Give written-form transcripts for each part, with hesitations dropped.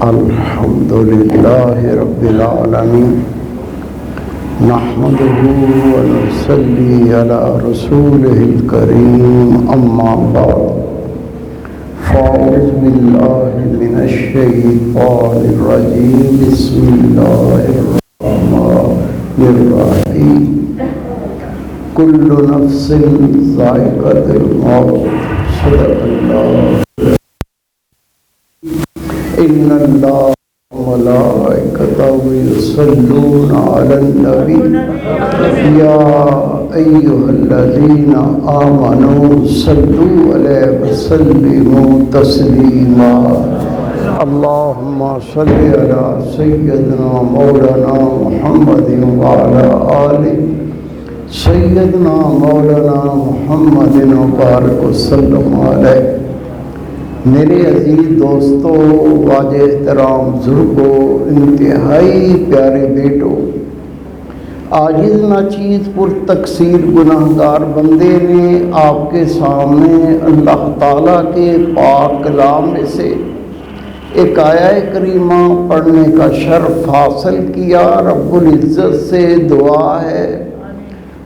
الحمد لله رب العالمين نحمده ونصلي على رسوله الكريم أما بعد فأعوذ بالله من الشيطان الرجيم بسم الله الرحمن الرحيم كل نفس ذائقة الموت صدق الله إن الله وملائكته يصلون على النبي يا أيها الذين آمنوا صلوا عليه وسلموا تسليما اللهم صل على سيدنا مولانا محمد وعلى آل سيدنا مولانا محمد وبارك وسلم علیہ۔ میرے عزیز دوستو، واجب احترام بزرگوں، انتہائی پیارے بیٹوں، عاجز ناچیز پر تقصیر گناہگار بندے نے آپ کے سامنے اللہ تعالیٰ کے پاک کلام میں سے ایک آیہ کریمہ پڑھنے کا شرف حاصل کیا۔ رب العزت سے دعا ہے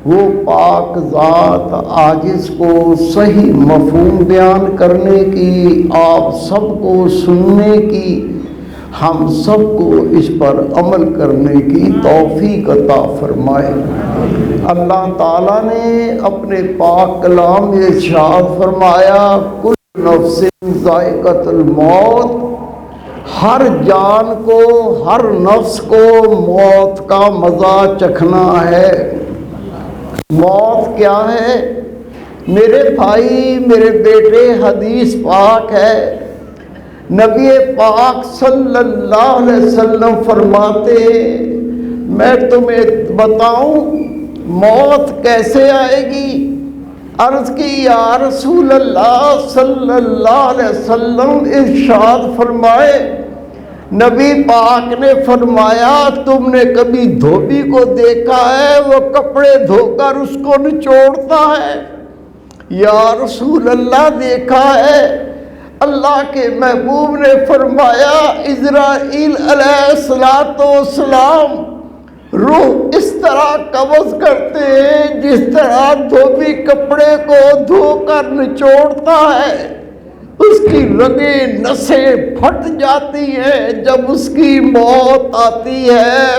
وہ پاک ذات عاجز کو صحیح مفہوم بیان کرنے کی، آپ سب کو سننے کی، ہم سب کو اس پر عمل کرنے کی توفیق عطا فرمائے۔ اللہ تعالیٰ نے اپنے پاک کلام میں ارشاد فرمایا کل نفس ذائقۃ الموت، ہر جان کو، ہر نفس کو موت کا مزہ چکھنا ہے۔ موت کیا ہے میرے بھائی، میرے بیٹے؟ حدیث پاک ہے، نبی پاک صلی اللہ علیہ وسلم فرماتے میں تمہیں بتاؤں موت کیسے آئے گی؟ عرض کی یا رسول اللہ صلی اللہ علیہ وسلم، ارشاد فرمائے نبی پاک نے فرمایا تم نے کبھی دھوبی کو دیکھا ہے وہ کپڑے دھو کر اس کو نچوڑتا ہے؟ یا رسول اللہ دیکھا ہے۔ اللہ کے محبوب نے فرمایا اسرائیل علیہ السلام روح اس طرح قبض کرتے ہیں جس طرح دھوبی کپڑے کو دھو کر نچوڑتا ہے، اس کی رگیں نسیں پھٹ جاتی ہیں جب اس کی موت آتی ہے۔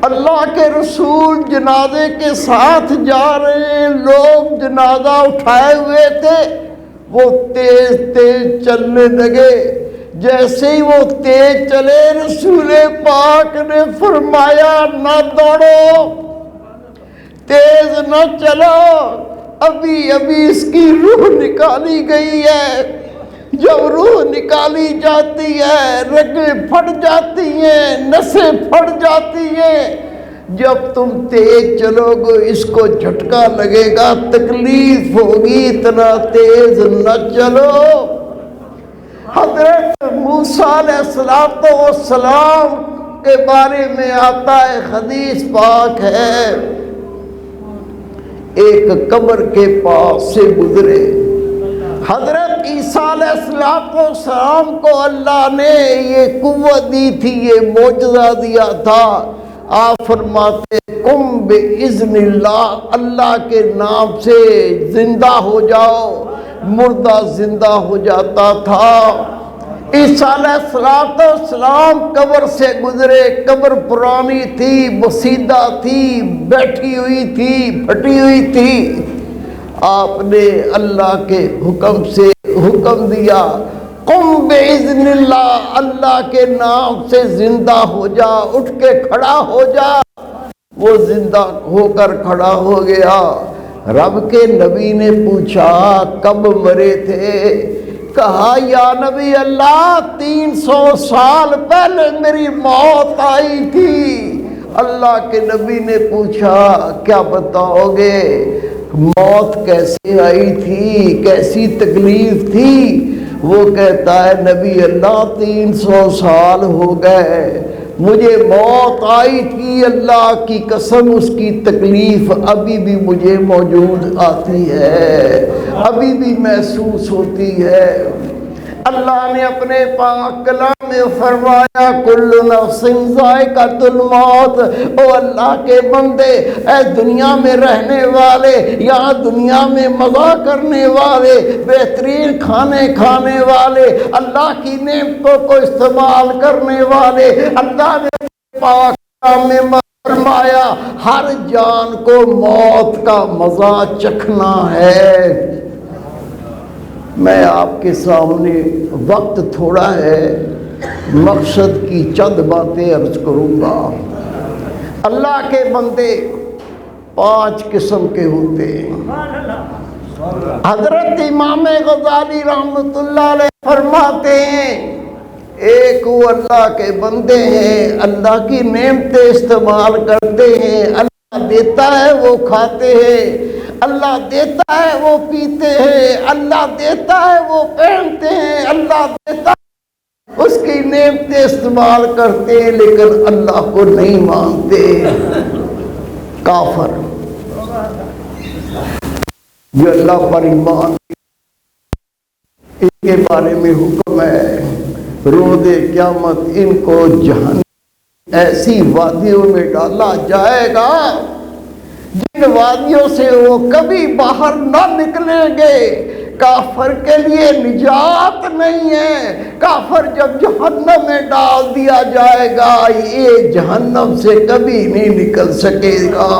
اللہ کے رسول جنازے کے ساتھ جا رہے ہیں، لوگ جنازہ اٹھائے ہوئے تھے، وہ تیز تیز چلنے لگے۔ جیسے ہی وہ تیز چلے رسول پاک نے فرمایا نہ دوڑو، تیز نہ چلو، ابھی اس کی روح نکالی گئی ہے۔ جب روح نکالی جاتی ہے رگیں پھٹ جاتی ہیں، نسیں پھٹ جاتی ہیں۔ جب تم تیز چلو گے اس کو جھٹکا لگے گا، تکلیف ہوگی، اتنا تیز نہ چلو۔ حضرت موسیٰ علیہ السلام کے بارے میں آتا ہے، حدیث پاک ہے، ایک قبر کے پاس سے گزرے۔ حضرت عیسیٰ علیہ السلام کو اللہ نے یہ قوت دی تھی، یہ معجزہ دیا تھا۔ آپ فرماتے قم بِإِذْنِ اللَّهِ، اللہ کے نام سے زندہ ہو جاؤ، مردہ زندہ ہو جاتا تھا۔ عیسیٰ علیہ السلام قبر سے گزرے، قبر پرانی تھی، بسیدہ تھی، بیٹھی ہوئی تھی، پھٹی ہوئی تھی۔ آپ نے اللہ کے حکم سے حکم دیا قم بِإِذْنِ اللَّهِ، اللہ کے نام سے زندہ ہو جا، اٹھ کے کھڑا ہو جا۔ وہ زندہ ہو کر کھڑا ہو گیا۔ رب کے نبی نے پوچھا کب مرے تھے؟ کہا یا نبی اللہ 300 سال پہلے میری موت آئی تھی۔ اللہ کے نبی نے پوچھا کیا بتاؤ گے، موت کیسے آئی تھی، کیسی تکلیف تھی؟ وہ کہتا ہے نبی اللہ 300 سال ہو گئے، مجھے موت آئی تھی، اللہ کی قسم اس کی تکلیف ابھی بھی مجھے موجود آتی ہے، ابھی بھی محسوس ہوتی ہے۔ اللہ نے اپنے پاک کلام میں فرمایا کل نفس ذائقۃ الموت۔ او اللہ کے بندے، اے دنیا میں رہنے والے، یا دنیا میں مزہ کرنے والے، بہترین کھانے کھانے والے، اللہ کی نعمتوں کو استعمال کرنے والے، اللہ نے پاک کلام میں فرمایا ہر جان کو موت کا مزہ چکھنا ہے۔ میں آپ کے سامنے وقت تھوڑا ہے، مقصد کی چند باتیں عرض کروں گا۔ اللہ کے بندے 5 قسم کے ہوتے ہیں۔ حضرت امام غزالی رحمۃ اللہ علیہ فرماتے ہیں ایک وہ اللہ کے بندے ہیں، اللہ کی نعمتیں استعمال کرتے ہیں، اللہ دیتا ہے وہ کھاتے ہیں، اللہ دیتا ہے وہ پیتے ہیں، اللہ دیتا ہے وہ پہنتے ہیں، اللہ دیتا ہے اس کی نعمتیں استعمال کرتے ہیں لیکن اللہ کو نہیں مانتے، کافر۔ جو اللہ پر ایمان ان کے بارے میں حکم ہے روز قیامت ان کو جہنم ایسی وادیوں میں ڈالا جائے گا جن وادیوں سے وہ کبھی باہر نہ نکلیں گے۔ کافر کے لیے نجات نہیں ہے، کافر جب جہنم میں ڈال دیا جائے گا یہ جہنم سے کبھی نہیں نکل سکے گا۔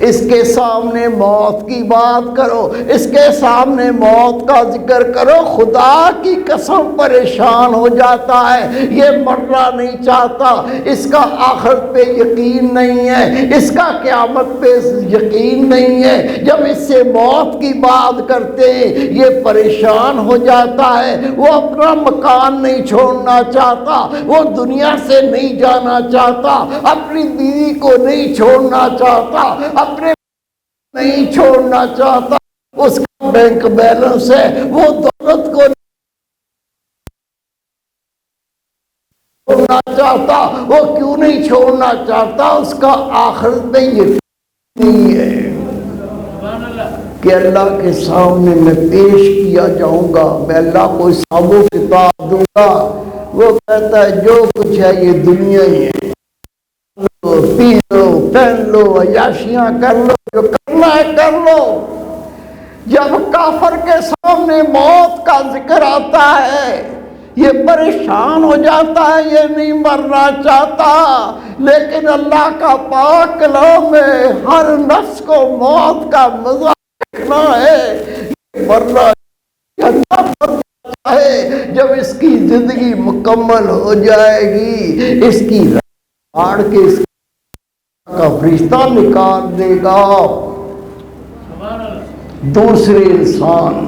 اس کے سامنے موت کی بات کرو، اس کے سامنے موت کا ذکر کرو، خدا کی قسم پریشان ہو جاتا ہے۔ یہ مرنا نہیں چاہتا، اس کا آخرت پہ یقین نہیں ہے، اس کا قیامت پہ یقین نہیں ہے۔ جب اس سے موت کی بات کرتے ہیں یہ پریشان ہو جاتا ہے، وہ اپنا مکان نہیں چھوڑنا چاہتا، وہ دنیا سے نہیں جانا چاہتا، اپنی بیوی کو نہیں چھوڑنا چاہتا، اپنے نہیں چھوڑنا چاہتا، اس کا بینک بیلنس ہے، وہ دولت کو نہیں چھوڑنا چاہتا۔ وہ کیوں نہیں چھوڑنا چاہتا؟ اس کا آخرت میں یقین نہیں ہے کہ اللہ کے سامنے میں پیش کیا جاؤں گا، میں اللہ کو حساب و کتاب دوں گا۔ وہ کہتا ہے جو کچھ ہے یہ دنیا ہی ہے، پی لو پہن لو عیاشیاں کر لو، جو کرنا ہے کر لو۔ جب کافر کے سامنے موت کا ذکر آتا ہے یہ پریشان ہو جاتا ہے، یہ نہیں مرنا چاہتا، لیکن اللہ کا پاک کلام میں ہر نفس کو موت کا مزہ چکھنا ہے، مرنا ہے۔ جب اس کی زندگی مکمل ہو جائے گی اس کی آڑ کے اس کا فرشتہ نکال دے گا۔ دوسرے انسان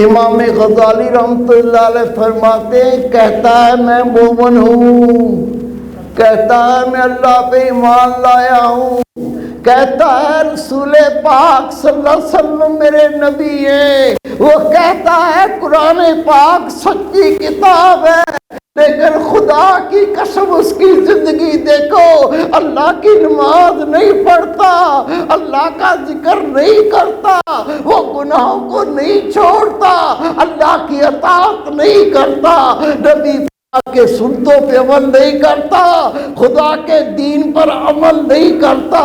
امام غزالی رحمۃ اللہ علیہ فرماتے ہیں کہتا ہے میں مومن ہوں، کہتا ہے میں اللہ پہ ایمان لایا ہوں، کہتا ہے رسول پاک صلی اللہ علیہ وسلم میرے نبی ہیں، وہ کہتا ہے قرآن پاک سچی کتاب ہے، لیکن خدا کی قسم اس کی زندگی دیکھو، اللہ کی نماز نہیں پڑھتا، اللہ کا ذکر نہیں کرتا، وہ گناہوں کو نہیں چھوڑتا، اللہ کی اطاعت نہیں کرتا، نبی کے سنتوں پہ عمل نہیں کرتا، خدا کے دین پر عمل نہیں کرتا۔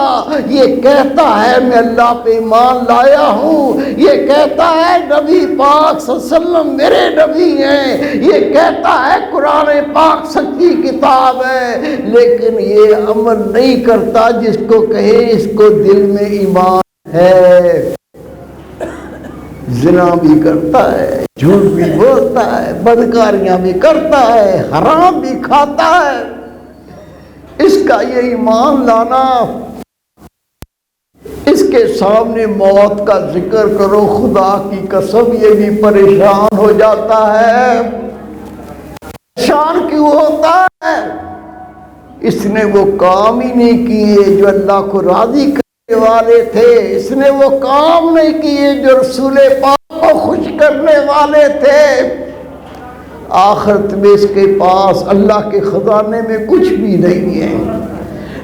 یہ کہتا ہے میں اللہ پہ ایمان لایا ہوں، یہ کہتا ہے نبی پاک صلی اللہ علیہ وسلم میرے نبی ہیں، یہ کہتا ہے قرآن پاک سچی کتاب ہے، لیکن یہ عمل نہیں کرتا۔ جس کو کہے اس کو دل میں ایمان ہے، زنا بھی کرتا ہے، جھوٹ بھی بولتا ہے، بدکاریاں بھی کرتا ہے، حرام بھی کھاتا ہے، اس کا یہ ایمان لانا، اس کے سامنے موت کا ذکر کرو، خدا کی قسم یہ بھی پریشان ہو جاتا ہے۔ پریشان کیوں ہوتا ہے؟ اس نے وہ کام ہی نہیں کیے جو اللہ کو راضی والے تھے، اس نے وہ کام نہیں کیے جو رسول پاک کو خوش کرنے والے تھے۔ آخرت میں اس کے پاس اللہ کے خزانے میں کچھ بھی نہیں ہے۔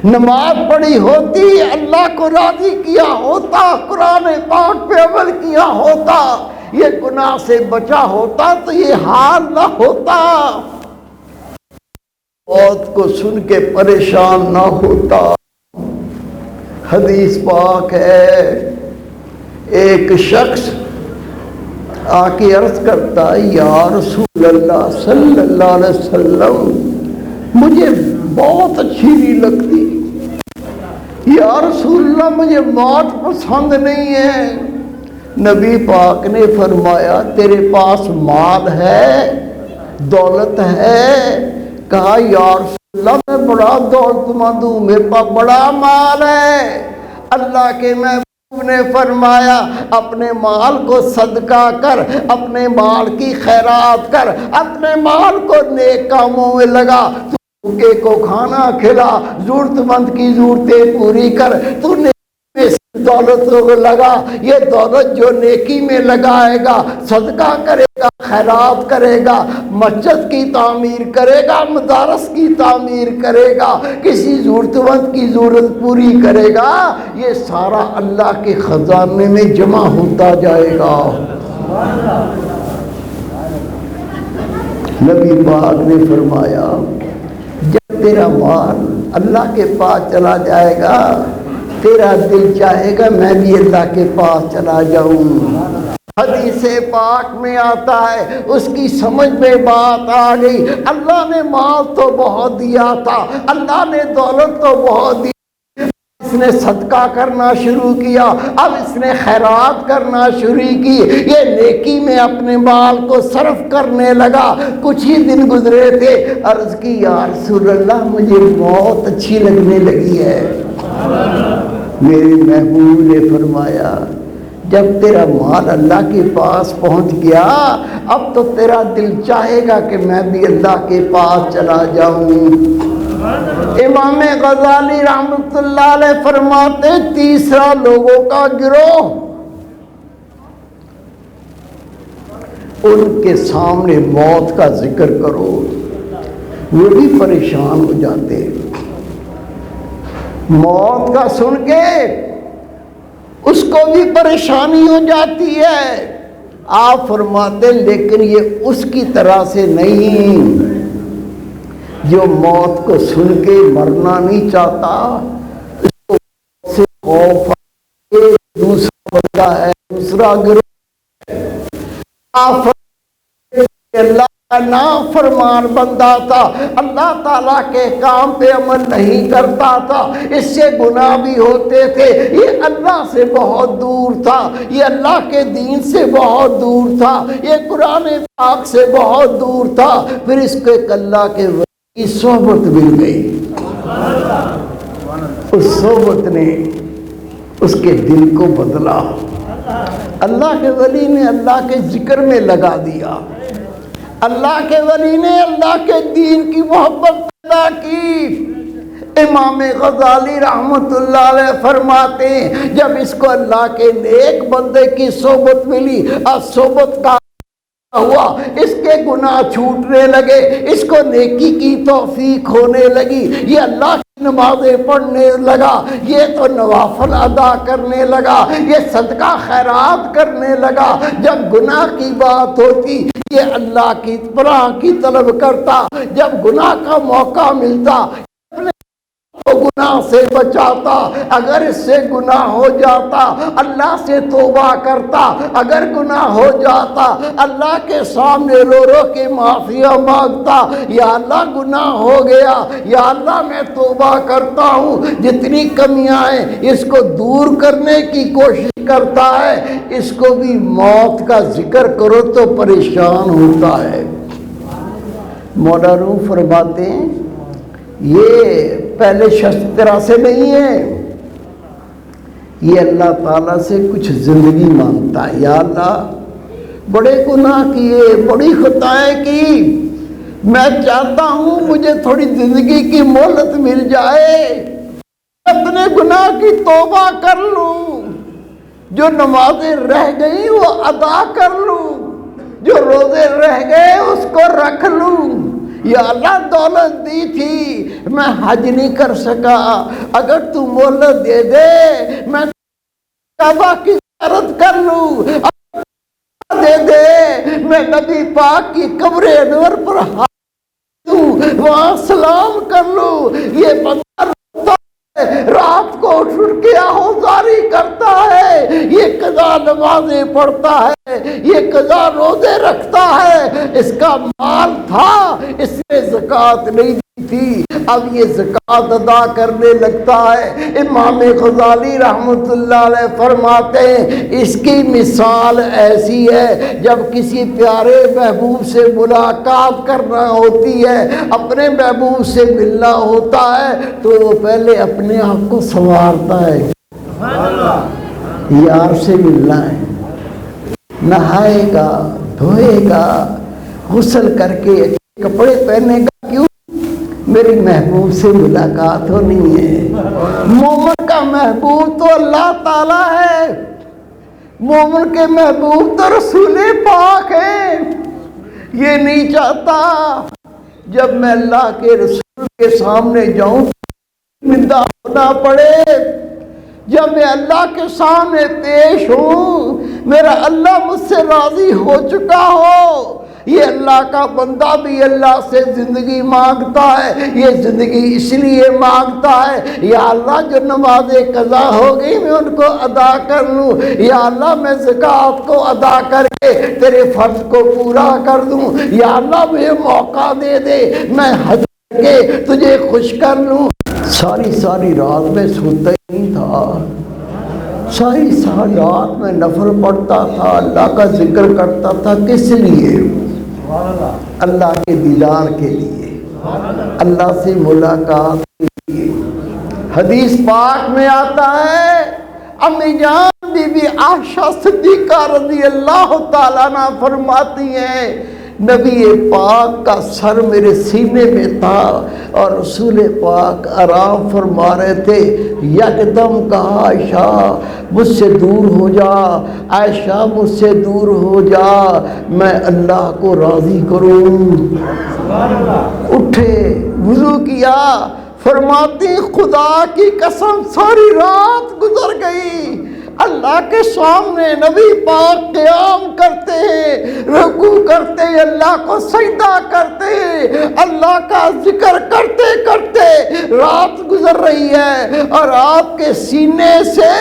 نماز پڑھی ہوتی، اللہ کو راضی کیا ہوتا، قرآن پاک پہ عمل کیا ہوتا، یہ گناہ سے بچا ہوتا تو یہ حال نہ ہوتا، موت کو سن کے پریشان نہ ہوتا۔ حدیث پاک ہے، ایک شخص آ کے عرض کرتا ہے یا رسول اللہ صلی اللہ علیہ وسلم مجھے بہت اچھی نہیں لگتی، یا رسول اللہ مجھے موت پسند نہیں ہے۔ نبی پاک نے فرمایا تیرے پاس مال ہے، دولت ہے؟ کہا یا رسول اللہ میں بڑا دولت مند ہوں، میرے پاس بڑا مال ہے۔ اللہ کے محبوب نے فرمایا اپنے مال کو صدقہ کر، اپنے مال کی خیرات کر، اپنے مال کو نیک کاموں میں لگا، بھوکے کو کھانا کھلا، ضرورت مند کی ضرورتیں پوری کر، تو نیکی میں دولت کو لگا۔ یہ دولت جو نیکی میں لگائے گا، صدقہ کرے گا، خیرات کرے گا، مسجد کی تعمیر کرے گا، مدارس کی تعمیر کرے گا، کسی ضرورت مند کی ضرورت پوری کرے گا، یہ سارا اللہ کے خزانے میں جمع ہوتا جائے گا۔ نبی پاک نے فرمایا جب تیرا مال اللہ کے پاس چلا جائے گا، تیرا دل چاہے گا میں بھی اللہ کے پاس چلا جاؤں۔ حدیث پاک میں آتا ہے اس کی سمجھ میں بات آ گئی، اللہ نے مال تو بہت دیا تھا، اللہ نے دولت تو بہت دی، اس نے صدقہ کرنا شروع کیا، اب اس نے خیرات کرنا شروع کی، یہ نیکی میں اپنے مال کو صرف کرنے لگا۔ کچھ ہی دن گزرے تھے، عرض کی یا رسول اللہ مجھے بہت اچھی لگنے لگی ہے۔ میرے محبوب نے فرمایا جب تیرا مال اللہ کے پاس پہنچ گیا، اب تو تیرا دل چاہے گا کہ میں بھی اللہ کے پاس چلا جاؤں۔ امام غزالی رحمۃ اللہ علیہ فرماتے تیسرا لوگوں کا گروہ، ان کے سامنے موت کا ذکر کرو وہ بھی پریشان ہو جاتے، موت کا سن کے اس کو بھی پریشانی ہو جاتی ہے۔ آپ فرماتے لیکن یہ اس کی طرح سے نہیں جو موت کو سن کے مرنا نہیں چاہتا، اس کو موت سے خوف ہے، دوسرا بندہ ہے، دوسرا گروہ ہے۔ آپ اللہ کا نافرمان بندہ تھا، اللہ تعالیٰ کے کام پہ عمل نہیں کرتا تھا، اس سے گناہ بھی ہوتے تھے، یہ اللہ سے بہت دور تھا، یہ اللہ کے دین سے بہت دور تھا، یہ قرآن پاک سے بہت دور تھا۔ پھر اس کو ایک اللہ کے ولی کی صحبت مل گئی، اس صحبت نے اس کے دل کو بدلا، اللہ کے ولی نے اللہ کے ذکر میں لگا دیا، اللہ کے ولی نے اللہ کے دین کی محبت پیدا کی۔ امام غزالی رحمت اللہ علیہ فرماتے ہیں جب اس کو اللہ کے نیک بندے کی صحبت ملی اور صحبت کا ہوا، اس کے گناہ چھوٹنے لگے، اس کو نیکی کی توفیق ہونے لگی، یہ اللہ کی نمازیں پڑھنے لگا، یہ تو نوافل ادا کرنے لگا، یہ صدقہ خیرات کرنے لگا۔ جب گناہ کی بات ہوتی یہ اللہ کی پناہ کی طلب کرتا، جب گناہ کا موقع ملتا اپنے کو گناہ سے بچاتا، اگر اس سے گناہ ہو جاتا اللہ سے توبہ کرتا، اگر گناہ ہو جاتا اللہ کے سامنے رو رو کے معافی مانگتا، یا اللہ گناہ ہو گیا، یا اللہ میں توبہ کرتا ہوں، جتنی کمیاں ہیں اس کو دور کرنے کی کوشش کرتا ہے، اس کو بھی موت کا ذکر کرو تو پریشان ہوتا ہے۔ مولا روح فرماتے ہیں یہ پہلے شخص طرح سے نہیں ہے، یہ اللہ تعالیٰ سے کچھ زندگی مانگتا ہے، یا اللہ بڑے گناہ کیے، بڑی خطائیں کی، میں چاہتا ہوں مجھے تھوڑی زندگی کی مہلت مل جائے، اپنے گناہ کی توبہ کر لوں، جو نمازیں رہ گئی وہ ادا کر لوں، جو روزے رہ گئے اس کو رکھ لوں، یا اللہ دولت دی تھی میں حج نہیں کر سکا، اگر تو مہلت دے دے میں کعبہ کی زیارت کر لوں، دے دے، میں نبی پاک کی قبر انور پر وہاں سلام کر لوں۔ یہ بندہ روتا ہے، رات کو اٹھ کے آہوزاری کرتا ہے، یہ قضا نمازیں پڑھتا ہے، یہ قضا روزے رکھتا ہے، اس کا مال تھا، اس نے زکوٰۃ نہیں دی تھی، اب یہ زکوٰۃ ادا کرنے لگتا ہے۔ امام غزالی رحمت اللہ علیہ فرماتے ہیں اس کی مثال ایسی ہے جب کسی پیارے محبوب سے ملاقات کرنا ہوتی ہے، اپنے محبوب سے ملنا ہوتا ہے تو وہ پہلے اپنے آپ کو سنوارتا ہے، یار سے ملنا ہے، نہائے گا، دھوئے گا، غسل کر کے کپڑے پہنے گا، کیوں؟ میری محبوب سے ملاقات ہونی ہے۔ مومن کا محبوب تو اللہ تعالیٰ ہے، مومن کے محبوب تو رسول پاک ہے۔ یہ نہیں چاہتا جب میں اللہ کے رسول کے سامنے جاؤں شرمندہ ہونا پڑے، جب میں اللہ کے سامنے پیش ہوں میرا اللہ مجھ سے راضی ہو چکا ہو۔ یہ اللہ کا بندہ بھی اللہ سے زندگی مانگتا ہے، یہ زندگی اس لیے مانگتا ہے یا اللہ جو نمازیں قضا ہو گئی میں ان کو ادا کر لوں، یا اللہ میں زکوٰۃ کو ادا کر کے تیرے فرض کو پورا کر دوں، یا اللہ مجھے موقع دے دے میں حج کر کے تجھے خوش کر لوں۔ ساری رات میں سوتا ہی نہیں تھا، ساری رات میں نفل پڑھتا تھا، اللہ کا ذکر کرتا تھا، کس لیے؟ اللہ کے دیدار کے لیے، اللہ سے ملاقات کے لیے۔ حدیث پاک میں آتا ہے امی جان بی بی عائشہ صدیقہ رضی اللہ تعالیٰ عنہ فرماتی ہیں نبی پاک کا سر میرے سینے میں تھا اور رسول پاک آرام فرما رہے تھے، یکدم کہا عائشہ مجھ سے دور ہو جا، عائشہ مجھ سے دور ہو جا، میں اللہ کو راضی کروں۔ اٹھے، وضو کیا، فرماتی خدا کی قسم ساری رات گزر گئی، اللہ کے سامنے نبی پاک قیام کرتے ہیں، رکوع کرتے ہیں، اللہ کو سجدہ کرتے ہیں، اللہ کا ذکر کرتے کرتے رات گزر رہی ہے اور آپ کے سینے سے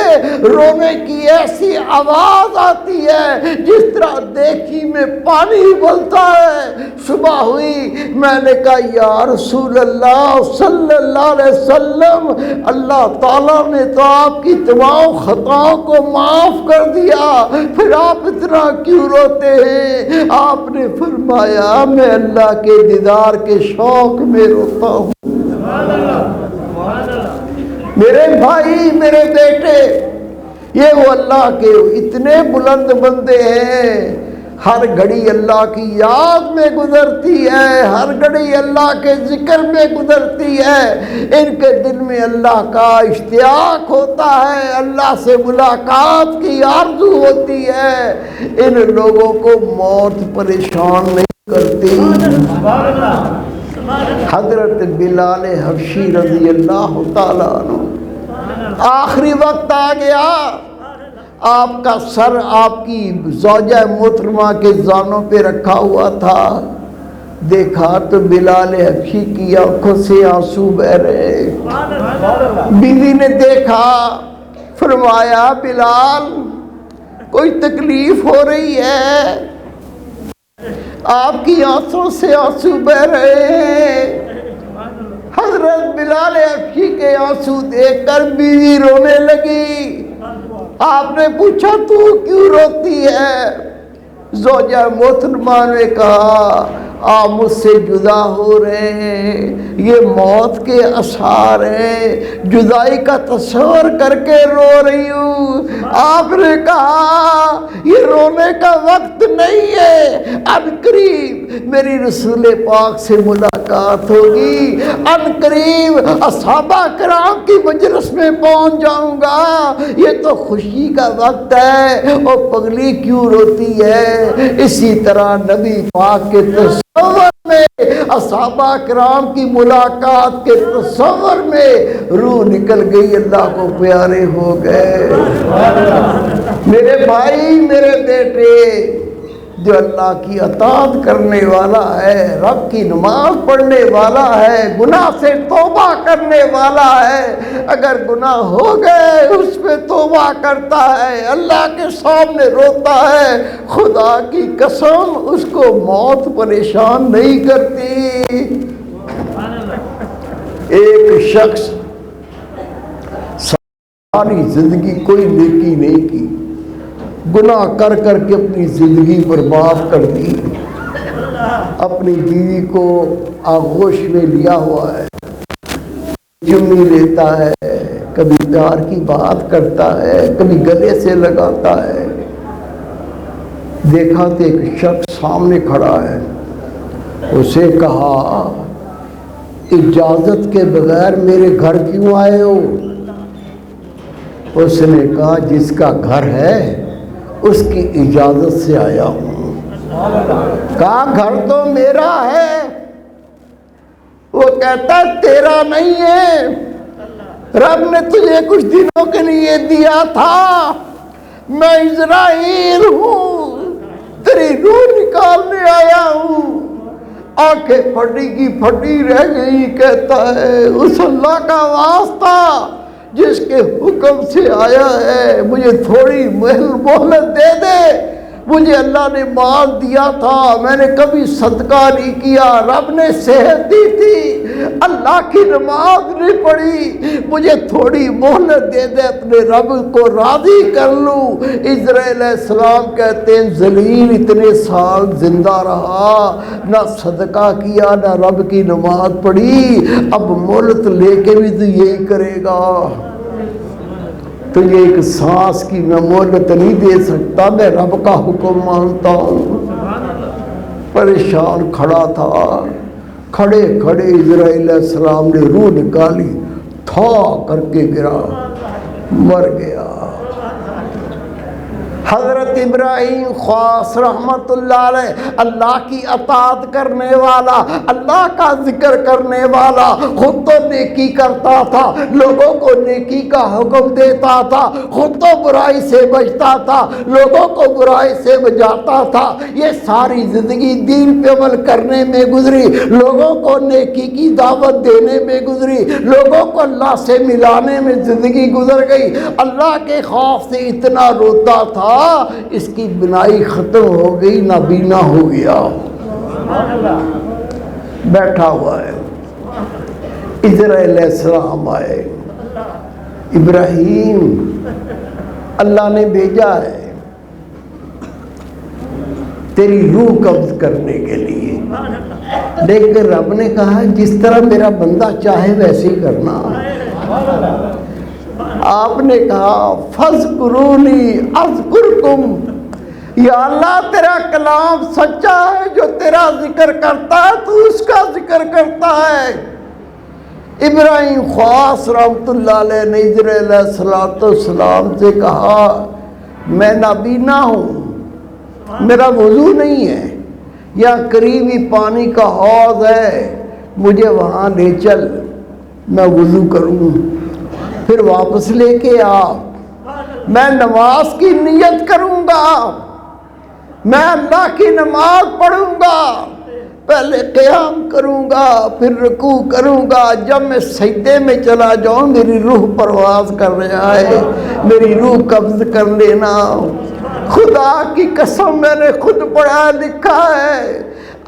رونے کی ایسی آواز آتی ہے جس طرح دیگچی میں پانی ابلتا ہے۔ صبح ہوئی، میں نے کہا یا رسول اللہ صلی اللہ علیہ وسلم، اللہ تعالیٰ نے تو آپ کی تمام خطاؤں کو معاف کر دیا، پھر آپ اتنا کیوں روتے ہیں؟ آپ نے فرمایا میں اللہ کے دیدار کے شوق میں روتا ہوں۔ میرے بھائی، میرے بیٹے، یہ وہ اللہ کے اتنے بلند بندے ہیں، ہر گھڑی اللہ کی یاد میں گزرتی ہے، ہر گھڑی اللہ کے ذکر میں گزرتی ہے، ان کے دل میں اللہ کا اشتیاق ہوتا ہے، اللہ سے ملاقات کی آرزو ہوتی ہے۔ ان لوگوں کو موت پریشان نہیں کرتی۔ حضرت بلال حبشی رضی اللہ تعالیٰ عنہ، آخری وقت آ گیا، آپ کا سر آپ کی زوجہ محترمہ کے زانوں پہ رکھا ہوا تھا، دیکھا تو بلال حبشی کی آنکھوں سے آنسو بہہ رہے۔ بیوی نے دیکھا، فرمایا بلال کوئی تکلیف ہو رہی ہے؟ آپ کی آنکھوں سے آنسو بہہ رہے ہیں۔ حضرت بلال حبشی کے آنسو دیکھ کر بیوی رونے لگی۔ آپ نے پوچھا تو کیوں روتی ہے؟ زوجہ محترمہ نے کہا آپ مجھ سے جدا ہو رہے ہیں، یہ موت کے آثار ہیں، جدائی کا تصور کر کے رو رہی ہوں۔ آپ نے کہا یہ رونے کا وقت نہیں ہے، ان قریب میری رسول پاک سے ملاقات ہوگی، ان قریب اصحابہ کرام کی مجلس میں پہنچ جاؤں گا، یہ تو خوشی کا وقت ہے، اور پگلی کیوں روتی ہے؟ اسی طرح نبی پاک کے تصور میں، اصحابہ کرام کی ملاقات کے تصور میں روح نکل گئی، اللہ کو پیارے ہو گئے۔ میرے بھائی، میرے بیٹے، جو اللہ کی اطاعت کرنے والا ہے، رب کی نماز پڑھنے والا ہے، گناہ سے توبہ کرنے والا ہے، اگر گناہ ہو گئے اس پہ توبہ کرتا ہے، اللہ کے سامنے روتا ہے، خدا کی قسم اس کو موت پریشان نہیں کرتی۔ ایک شخص ساری زندگی کوئی نیکی نہیں کی، گناہ کر کر کے اپنی زندگی برباد کر دی، اپنی بیوی کو آغوش میں لیا ہوا ہے، چمی لیتا ہے، کبھی پیار کی بات کرتا ہے، کبھی گلے سے لگاتا ہے۔ دیکھا تو ایک شخص سامنے کھڑا ہے، اسے کہا اجازت کے بغیر میرے گھر کیوں آئے ہو؟ اس نے کہا جس کا گھر ہے اس کی اجازت سے آیا ہوں۔ کہا گھر تو میرا ہے۔ وہ کہتا تیرا نہیں ہے، رب نے تجھے کچھ دنوں کے لیے دیا تھا، میں اسرائیل ہوں، تیری روح نکالنے آیا ہوں۔ آنکھیں پھٹی کی پھٹی رہ گئی، کہتا ہے اس اللہ کا واسطہ جس کے حکم سے آیا ہے مجھے تھوڑی مہلت دے دے، مجھے اللہ نے مال دیا تھا، میں نے کبھی صدقہ نہیں کیا، رب نے صحت دی تھی، اللہ کی نماز نہیں پڑھی، مجھے تھوڑی مہلت دے دے، اپنے رب کو راضی کر لوں۔ اسرائیل علیہ السلام کہتے ہیں ذلیل اتنے سال زندہ رہا، نہ صدقہ کیا نہ رب کی نماز پڑھی، اب مہلت لے کے بھی تو یہی کرے گا؟ تو یہ ایک سانس کی میں مہلت نہیں دے سکتا، میں رب کا حکم مانتا ہوں۔ پریشان کھڑا تھا، کھڑے کھڑے اسرائیل علیہ السلام نے روح نکالی، تھا کر کے گرا، مر گیا۔ حضرت ابراہیم خواص رحمت اللہ علیہ اللہ کی اطاعت کرنے والا، اللہ کا ذکر کرنے والا، خود تو نیکی کرتا تھا، لوگوں کو نیکی کا حکم دیتا تھا، خود تو برائی سے بچتا تھا، لوگوں کو برائی سے بچاتا تھا، یہ ساری زندگی دین پہ عمل کرنے میں گزری، لوگوں کو نیکی کی دعوت دینے میں گزری، لوگوں کو اللہ سے ملانے میں زندگی گزر گئی۔ اللہ کے خوف سے اتنا روتا تھا اس کی بینائی ختم ہو گئی، نابینا ہو گیا، بیٹھا ہوا ہے۔ اسرائیل علیہ السلام آئے، ابراہیم اللہ نے بھیجا ہے تیری روح قبض کرنے کے لیے، لیکن رب نے کہا جس طرح میرا بندہ چاہے ویسے ہی کرنا۔ آپ نے کہا فَاذْكُرُونِي أَذْكُرْكُمْ، یا اللہ تیرا کلام سچا ہے، جو تیرا ذکر کرتا ہے تو اس کا ذکر کرتا ہے۔ ابراہیم خواص رحمت اللہ علیہ نے اسرائیل علیہ السلام سے کہا میں نابینا ہوں، میرا وضو نہیں ہے، یا قریبی پانی کا حوض ہے، مجھے وہاں لے چل، میں وضو کروں، پھر واپس لے کے آ، میں نماز کی نیت کروں گا، میں اللہ کی نماز پڑھوں گا، پہلے قیام کروں گا، پھر رکوع کروں گا، جب میں سجدے میں چلا جاؤں میری روح پرواز کر رہا ہے، میری روح قبض کر لینا۔ خدا کی قسم میں نے خود پڑھا لکھا ہے،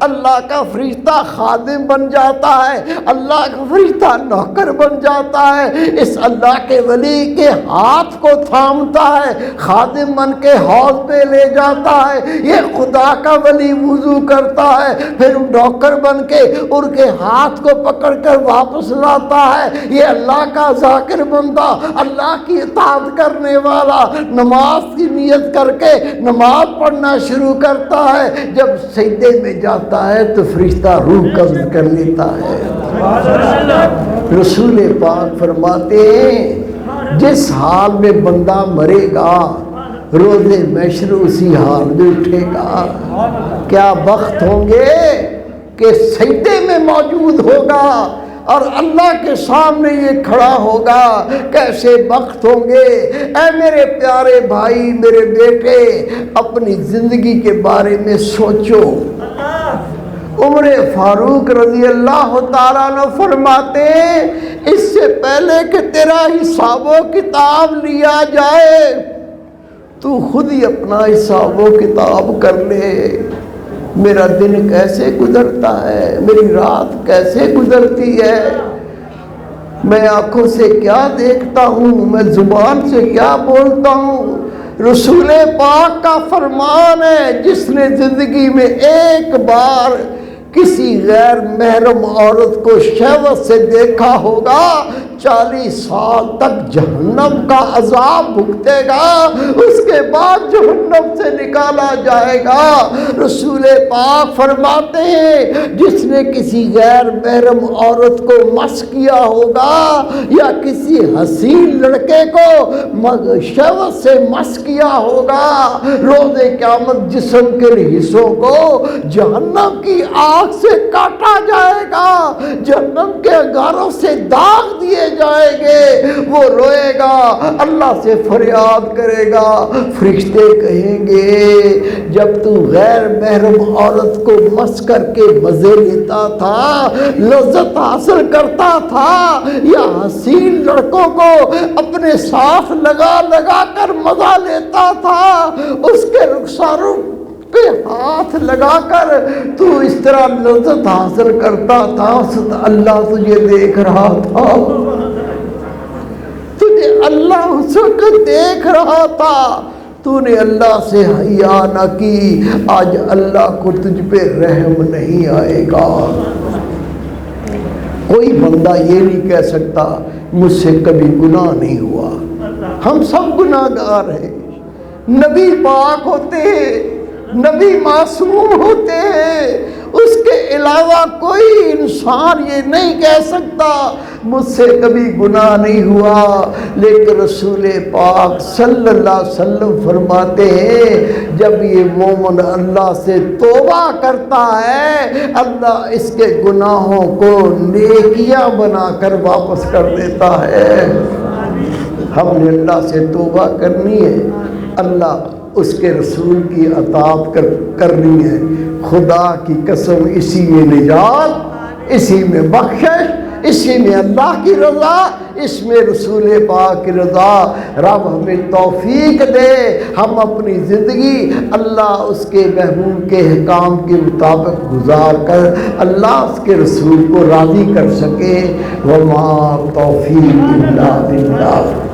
اللہ کا فرشتہ خادم بن جاتا ہے، اللہ کا فرشتہ نوکر بن جاتا ہے، اس اللہ کے ولی کے ہاتھ کو تھامتا ہے، خادم بن کے حوض پہ لے جاتا ہے، یہ خدا کا ولی وضو کرتا ہے، پھر نوکر بن کے ان کے ہاتھ کو پکڑ کر واپس لاتا ہے، یہ اللہ کا ذاکر بندہ، اللہ کی اطاعت کرنے والا نماز کی نیت کر کے نماز پڑھنا شروع کرتا ہے، جب سجدے میں جاتا ہے تو فرشتہ روح قبض کر لیتا ہے۔ رسول پاک فرماتے ہیں جس حال میں بندہ مرے گا روز محشر اسی حال میں اٹھے گا۔ کیا بخت ہوں گے کہ سجدے میں موجود ہوگا، اور اللہ کے سامنے یہ کھڑا ہوگا، کیسے وقت ہوں گے۔ اے میرے پیارے بھائی، میرے بیٹے، اپنی زندگی کے بارے میں سوچو۔ عمر فاروق رضی اللہ تعالیٰ عنہ فرماتے ہیں، اس سے پہلے کہ تیرا حساب و کتاب لیا جائے، تو خود ہی اپنا حساب و کتاب کر لے۔ میرا دن کیسے گزرتا ہے، میری رات کیسے گزرتی ہے، میں آنکھوں سے کیا دیکھتا ہوں، میں زبان سے کیا بولتا ہوں۔ رسول پاک کا فرمان ہے، جس نے زندگی میں ایک بار کسی غیر محرم عورت کو شہوت سے دیکھا ہوگا، 40 سال تک جہنم کا عذاب بھگتے گا، اس کے بعد جہنم سے نکالا جائے گا۔ رسول پاک فرماتے ہیں، جس نے کسی غیر محرم عورت کو مس کیا ہوگا یا کسی حسین لڑکے کو شہوت سے مس کیا ہوگا، روز قیامت جسم کے حصوں کو جہنم کی آگ سے کاٹا جائے گا، جہنم کے انگاروں سے داغ دیے جائیں گے۔ وہ روئے گا، اللہ سے فریاد کرے گا، فرشتے کہیں گے جب تو غیر محرم عورت کو مس کر کے مزے لیتا تھا، لذت حاصل کرتا تھا، یا حسین لڑکوں کو اپنے ساتھ لگا لگا کر مزہ لیتا تھا، اس کے رخساروں پہ ہاتھ لگا کر تو اس طرح لذت حاصل کرتا تھا، اللہ تجھے دیکھ رہا تھا، تجھے اللہ اس وقت دیکھ رہا تھا، تو نے اللہ سے حیا نہ کی، آج اللہ کو تجھ پہ رحم نہیں آئے گا۔ کوئی بندہ یہ نہیں کہہ سکتا مجھ سے کبھی گناہ نہیں ہوا، ہم سب گناہ گار ہیں۔ نبی پاک ہوتے ہیں، نبی معصوم ہوتے ہیں، اس کے علاوہ کوئی انسان یہ نہیں کہہ سکتا مجھ سے کبھی گناہ نہیں ہوا۔ لیکن رسول پاک صلی اللہ علیہ وسلم فرماتے ہیں، جب یہ مومن اللہ سے توبہ کرتا ہے، اللہ اس کے گناہوں کو نیکیاں بنا کر واپس کر دیتا ہے۔ ہم نے اللہ سے توبہ کرنی ہے، اللہ اس کے رسول کی اطاعت کرنی ہے۔ خدا کی قسم، اسی میں نجات، اسی میں بخشش، اسی میں اللہ کی رضا، اس میں رسول پاک کی رضا۔ رب ہمیں توفیق دے، ہم اپنی زندگی اللہ اس کے محبوب کے احکام کے مطابق گزار کر اللہ اس کے رسول کو راضی کر سکے۔ وما توفیق الا باللہ۔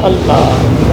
اللہ